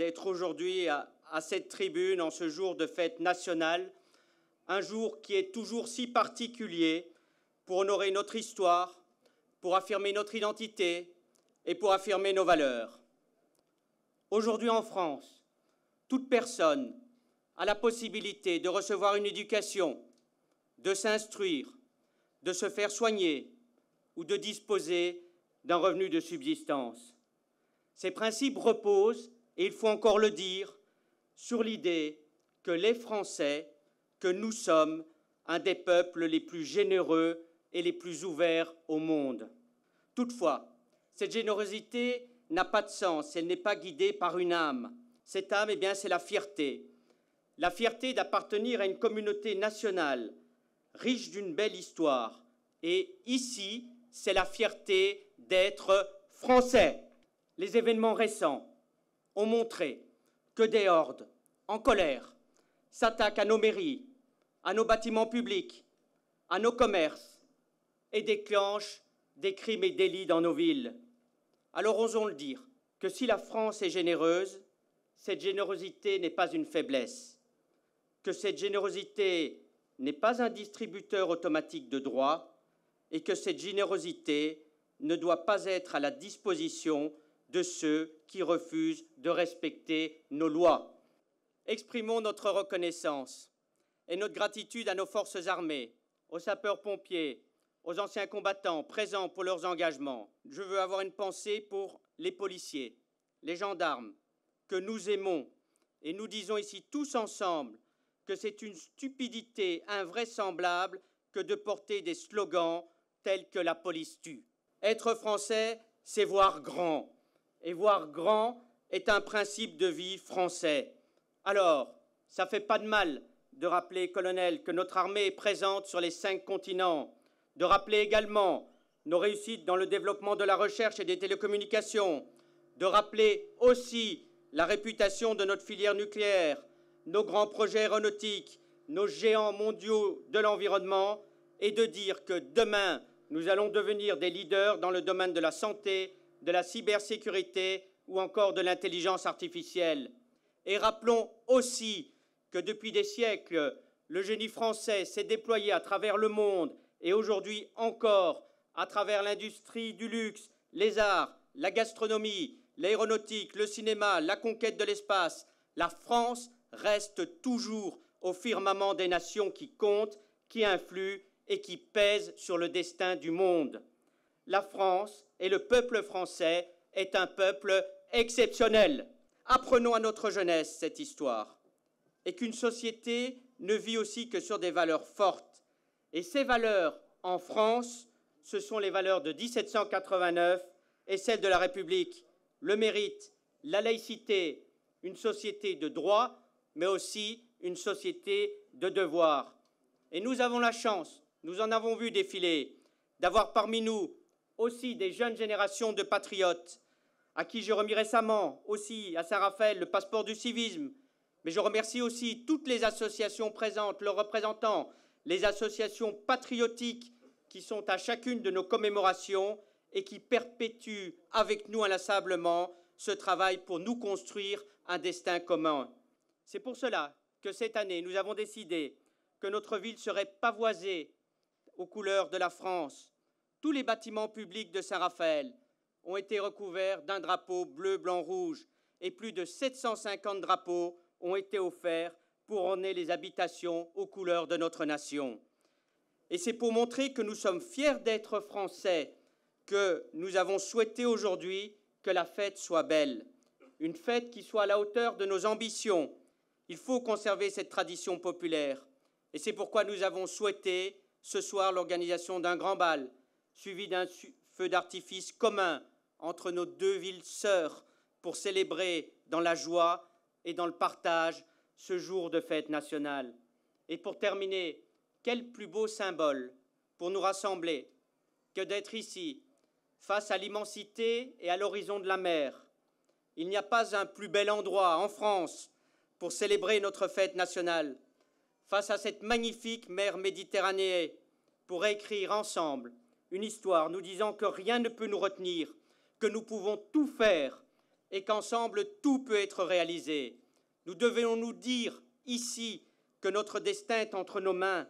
d'être aujourd'hui à cette tribune en ce jour de fête nationale, un jour qui est toujours si particulier pour honorer notre histoire, pour affirmer notre identité et pour affirmer nos valeurs. Aujourd'hui en France, toute personne a la possibilité de recevoir une éducation, de s'instruire, de se faire soigner ou de disposer d'un revenu de subsistance. Ces principes reposent, et il faut encore le dire, sur l'idée que les Français, que nous sommes un des peuples les plus généreux et les plus ouverts au monde. Toutefois, cette générosité n'a pas de sens, elle n'est pas guidée par une âme. Cette âme, c'est la fierté. La fierté d'appartenir à une communauté nationale, riche d'une belle histoire. Et ici, c'est la fierté d'être français. Les événements récents ont montré que des hordes, en colère, s'attaquent à nos mairies, à nos bâtiments publics, à nos commerces et déclenchent des crimes et délits dans nos villes. Alors osons le dire, que si la France est généreuse, cette générosité n'est pas une faiblesse, que cette générosité n'est pas un distributeur automatique de droits et que cette générosité ne doit pas être à la disposition de ceux qui refusent de respecter nos lois. Exprimons notre reconnaissance et notre gratitude à nos forces armées, aux sapeurs-pompiers, aux anciens combattants présents pour leurs engagements. Je veux avoir une pensée pour les policiers, les gendarmes, que nous aimons, et nous disons ici tous ensemble que c'est une stupidité invraisemblable que de porter des slogans tels que « la police tue ». Être français, c'est voir grand. Et voir grand est un principe de vie français. Alors, ça ne fait pas de mal de rappeler, colonel, que notre armée est présente sur les 5 continents, de rappeler également nos réussites dans le développement de la recherche et des télécommunications, de rappeler aussi la réputation de notre filière nucléaire, nos grands projets aéronautiques, nos géants mondiaux de l'environnement, et de dire que demain, nous allons devenir des leaders dans le domaine de la santé, de la cybersécurité ou encore de l'intelligence artificielle. Et rappelons aussi que depuis des siècles, le génie français s'est déployé à travers le monde et aujourd'hui encore à travers l'industrie du luxe, les arts, la gastronomie, l'aéronautique, le cinéma, la conquête de l'espace. La France reste toujours au firmament des nations qui comptent, qui influent et qui pèsent sur le destin du monde. La France et le peuple français est un peuple exceptionnel. Apprenons à notre jeunesse cette histoire. Et qu'une société ne vit aussi que sur des valeurs fortes. Et ces valeurs, en France, ce sont les valeurs de 1789 et celles de la République. Le mérite, la laïcité, une société de droit, mais aussi une société de devoir. Et nous avons la chance, nous en avons vu défiler, d'avoir parmi nous aussi des jeunes générations de patriotes, à qui j'ai remis récemment aussi à Saint-Raphaël le passeport du civisme. Mais je remercie aussi toutes les associations présentes, leurs représentants, les associations patriotiques qui sont à chacune de nos commémorations et qui perpétuent avec nous inlassablement ce travail pour nous construire un destin commun. C'est pour cela que cette année, nous avons décidé que notre ville serait pavoisée aux couleurs de la France. Tous les bâtiments publics de Saint-Raphaël ont été recouverts d'un drapeau bleu, blanc, rouge et plus de 750 drapeaux ont été offerts pour orner les habitations aux couleurs de notre nation. Et c'est pour montrer que nous sommes fiers d'être Français que nous avons souhaité aujourd'hui que la fête soit belle, une fête qui soit à la hauteur de nos ambitions. Il faut conserver cette tradition populaire. Et c'est pourquoi nous avons souhaité ce soir l'organisation d'un grand bal, suivi d'un feu d'artifice commun entre nos 2 villes sœurs pour célébrer dans la joie et dans le partage ce jour de fête nationale. Et pour terminer, quel plus beau symbole pour nous rassembler que d'être ici, face à l'immensité et à l'horizon de la mer. Il n'y a pas un plus bel endroit en France pour célébrer notre fête nationale, face à cette magnifique mer Méditerranée, pour écrire ensemble une histoire nous disant que rien ne peut nous retenir, que nous pouvons tout faire et qu'ensemble tout peut être réalisé. Nous devons nous dire ici que notre destin est entre nos mains,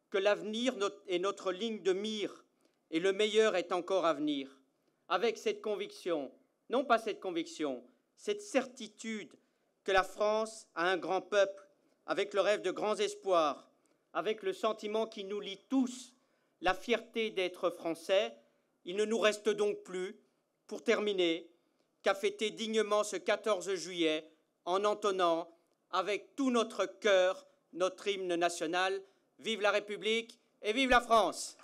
que l'avenir est notre ligne de mire et le meilleur est encore à venir. Avec cette conviction, non pas cette conviction, cette certitude que la France a un grand peuple, avec le rêve de grands espoirs, avec le sentiment qui nous lie tous, la fierté d'être français, il ne nous reste donc plus, pour terminer, qu'à fêter dignement ce 14 juillet en entonnant avec tout notre cœur notre hymne national. Vive la République et vive la France!